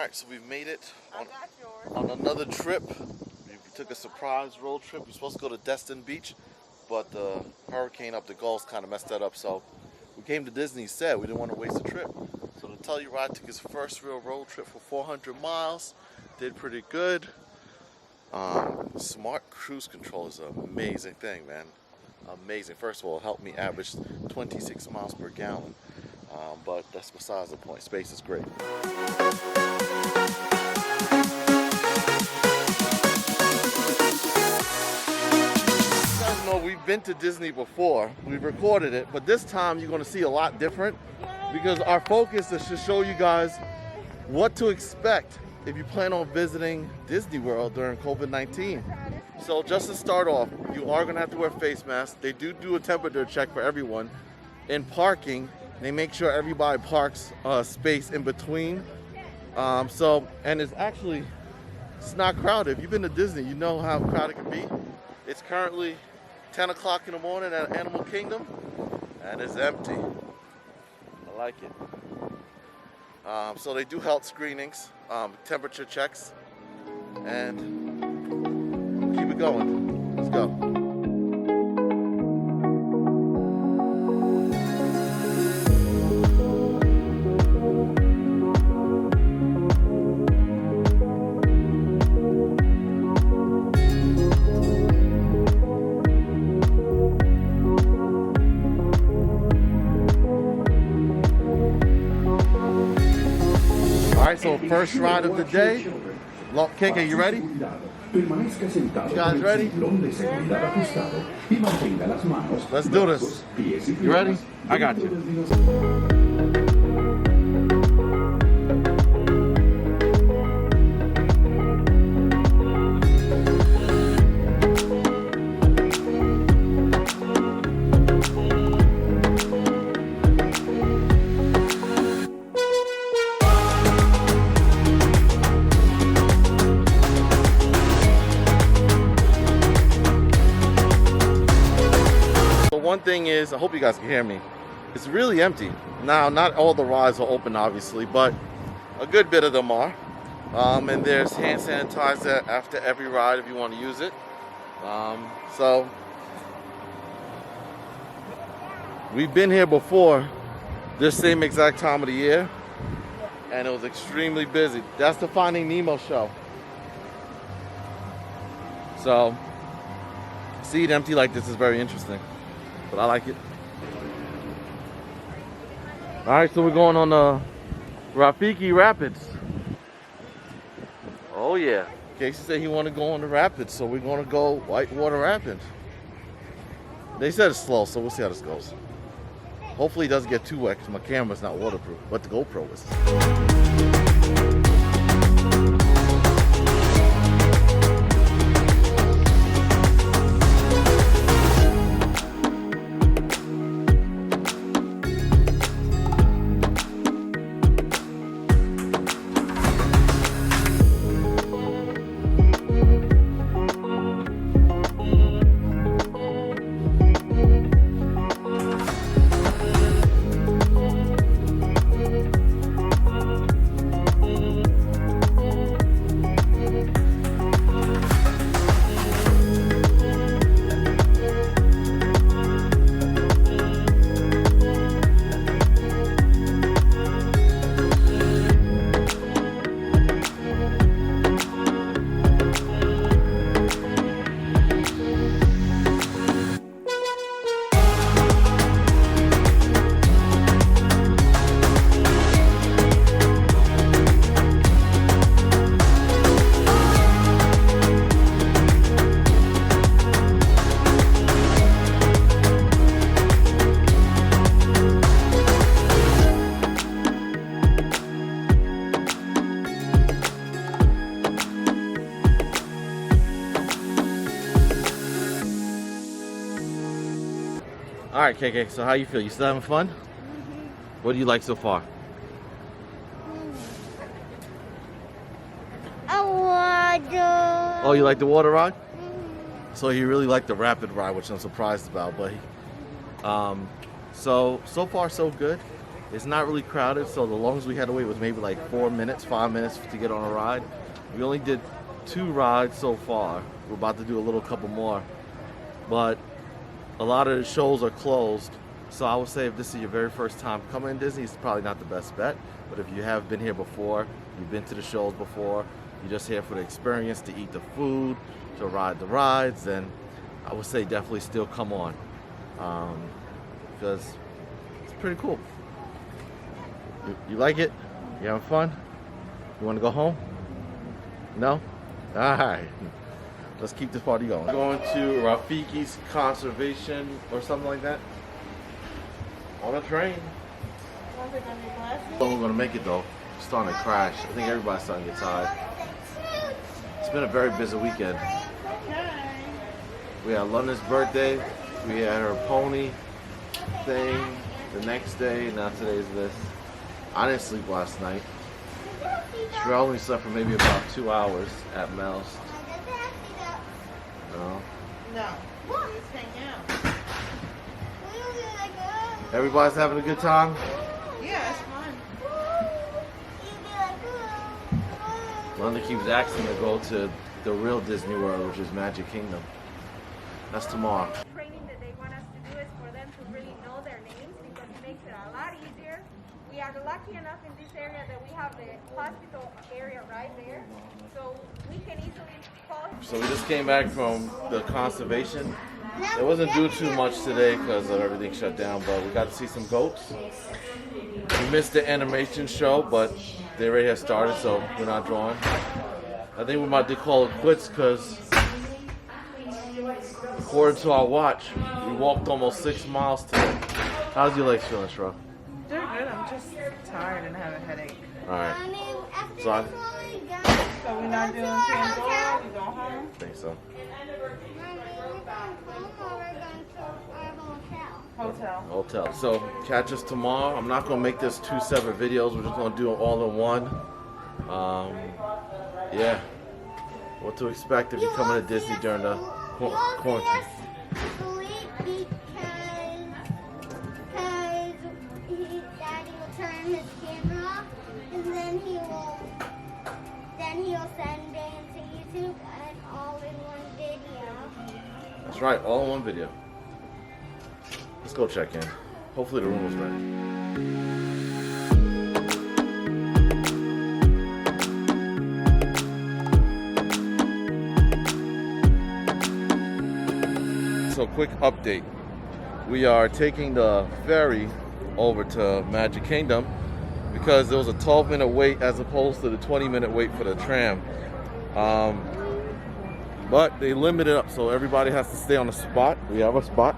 Alright, so we've made it on another trip. We took a surprise road trip. We were supposed to go to Destin Beach, but the hurricane up the Gulf kind of messed that up. So we came to Disney instead. We didn't want to waste a trip. So the Telluride took his first real road trip for 400 miles. Did pretty good. Smart cruise control is an amazing thing, man. Amazing. First of all, it helped me average 26 miles per gallon. But that's besides the point. Space is great. We've been to Disney before, we've recorded it, but this time you're going to see a lot different because our focus is to show you guys what to expect if you plan on visiting Disney World during COVID-19. So just to start off, you are going to have to wear face masks. They do a temperature check for everyone. In parking, they make sure everybody parks space in between. And it's not crowded. If you've been to Disney, you know how crowded it can be. It's currently 10 o'clock in the morning at Animal Kingdom, and it's empty. I like it. So they do health screenings, temperature checks, and keep it going. Let's go. Alright, so first ride of the day. KK, you ready? You guys ready? Let's do this. You ready? I got you. One thing is, I hope you guys can hear me, it's really empty. Now, not all the rides are open, obviously, but a good bit of them are. And there's hand sanitizer after every ride if you want to use it. So, we've been here before, this same exact time of the year, and it was extremely busy. That's the Finding Nemo show. So, see it empty like this is very interesting. But I like it. Alright, so we're going on the Rafiki Rapids. Oh yeah. Casey said he wanted to go on the rapids, so we're going to go Whitewater Rapids. They said it's slow, so we'll see how this goes. Hopefully it doesn't get too wet because my camera's not waterproof, but the GoPro is. All right, KK, so how you feel? You still having fun? Mm-hmm. What do you like so far? Water. Oh, you like the water ride? Mm-hmm. So he really liked the rapid ride, which I'm surprised about. But so far so good. It's not really crowded, so the longest we had to wait was maybe like 4 minutes, 5 minutes to get on a ride. We only did 2 rides so far. We're about to do a little couple more, but a lot of the shows are closed. So I would say if this is your very first time coming to Disney, it's probably not the best bet. But if you have been here before, you've been to the shows before, you're just here for the experience, to eat the food, to ride the rides, then I would say definitely still come on, because it's pretty cool. You like it? You having fun? You want to go home? No? Alright. Let's keep this party going. Going to Rafiki's Conservation or something like that. On a train. Oh, we're going to make it though. It's starting to crash. I think everybody's starting to get tired. It's been a very busy weekend. We had London's birthday. We had her pony thing the next day. Now today's this. I didn't sleep last night. Shirell only slept for maybe about 2 hours at Mel's. No. No. Just hang out. Everybody's having a good time? Yeah, it's fun. London keeps asking to go to the real Disney World, which is Magic Kingdom. That's tomorrow. Training that they want us to do is for them to really know their names, because it makes it a lot easier. We are lucky enough in this area that we have the hospital area right there, so we can easily call. So we just came back from the conservation. It wasn't due too much today because of everything shut down, but we got to see some goats. We missed the animation show, but they already have started, so we're not drawing. I think we might have to call it quits because according to our watch, we walked almost 6 miles today. How's your legs feeling, Shirell? They're good. I'm just tired and have a headache. Alright. So So we're not doing Pandora? We go home? I think so. Hotel. So catch us tomorrow. I'm not gonna make this 2 separate videos. We're just gonna do it all in one. Yeah. What to expect if you're coming to Disney during the quarantine. Daddy will turn his camera off, and then he'll send it to YouTube and all in one video. That's right, all in one video. Let's go check in. Hopefully the room was ready. So quick update. We are taking the ferry over to Magic Kingdom because there was a 12-minute wait as opposed to the 20-minute wait for the tram. But they limit it up, so everybody has to stay on a spot. We have a spot.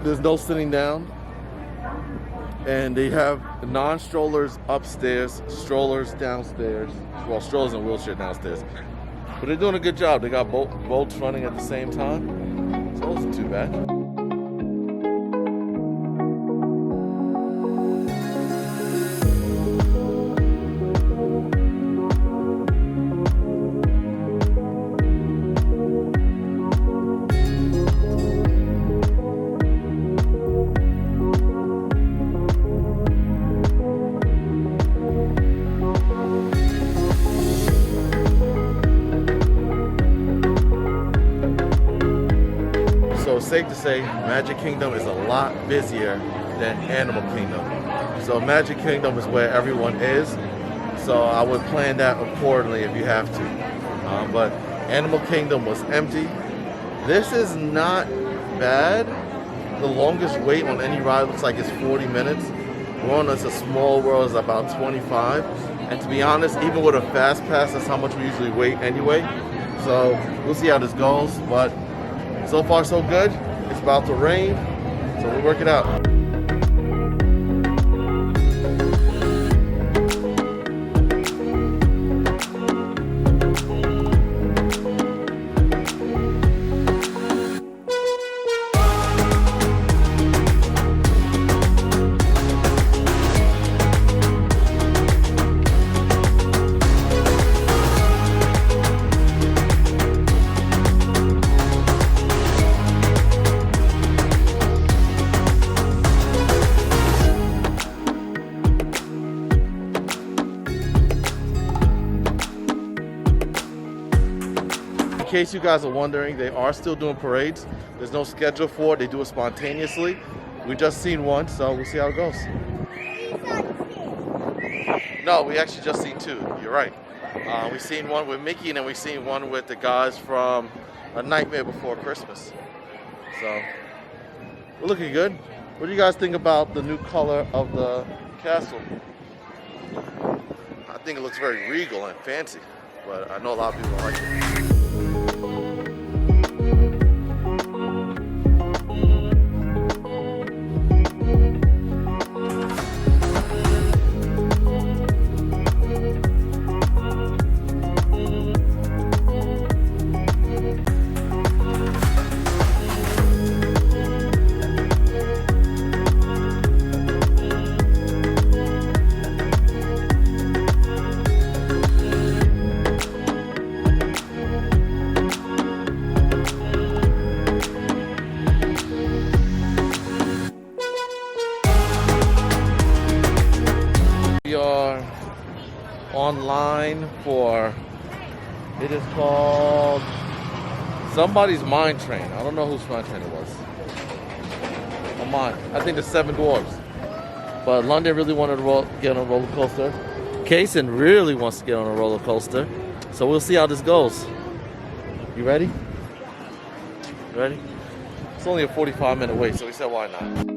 There's no sitting down. And they have non-strollers upstairs, strollers downstairs. Well, strollers and wheelchair downstairs. But they're doing a good job. They got boats running at the same time. So it wasn't too bad. So it's safe to say Magic Kingdom is a lot busier than Animal Kingdom. So Magic Kingdom is where everyone is. So I would plan that accordingly if you have to. But Animal Kingdom was empty. This is not bad. The longest wait on any ride looks like it's 40 minutes. We're on a small world is about 25. And to be honest, even with a fast pass, that's how much we usually wait anyway. So we'll see how this goes. But so far so good. It's about to rain, so we'll work it out. case you guys are wondering, they are still doing parades. There's no schedule for it. They do it spontaneously. We just seen one, so we'll see how it goes. No, we actually just seen two. You're right. We seen one with Mickey, and then we seen one with the guys from A Nightmare Before Christmas. So we're looking good. What do you guys think about the new color of the castle? I think it looks very regal and fancy, but I know a lot of people like it. We are online for, it is called somebody's Mine Train. I don't know whose Mine Train it was. Oh, mine. I think the Seven Dwarfs. But London really wanted to get on a roller coaster. Kaysen really wants to get on a roller coaster. So we'll see how this goes. You ready? You ready? It's only a 45-minute wait, so we said why not.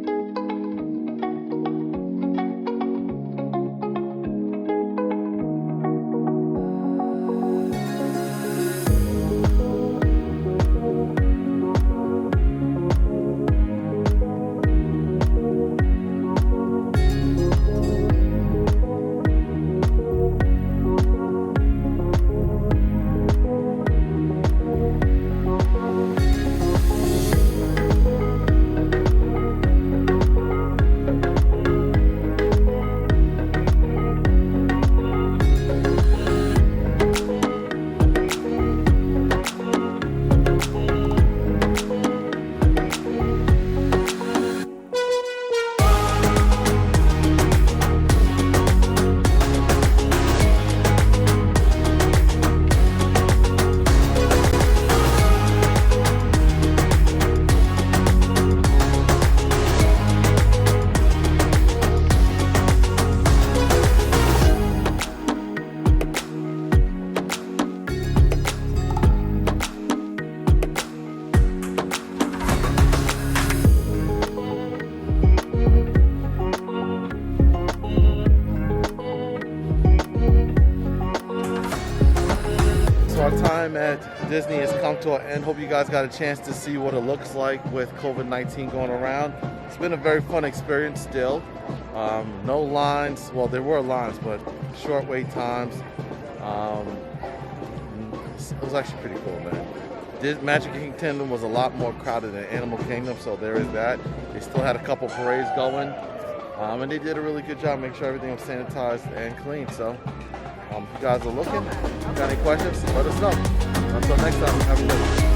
Our time at Disney has come to an end. Hope you guys got a chance to see what it looks like with COVID-19 going around. It's been a very fun experience still. No lines, well there were lines, but short wait times. It was actually pretty cool, man. Magic Kingdom was a lot more crowded than Animal Kingdom, so there is that. They still had a couple parades going, and they did a really good job making sure everything was sanitized and clean. So if you guys are looking, got any questions, let us know. Until next time, have a good one.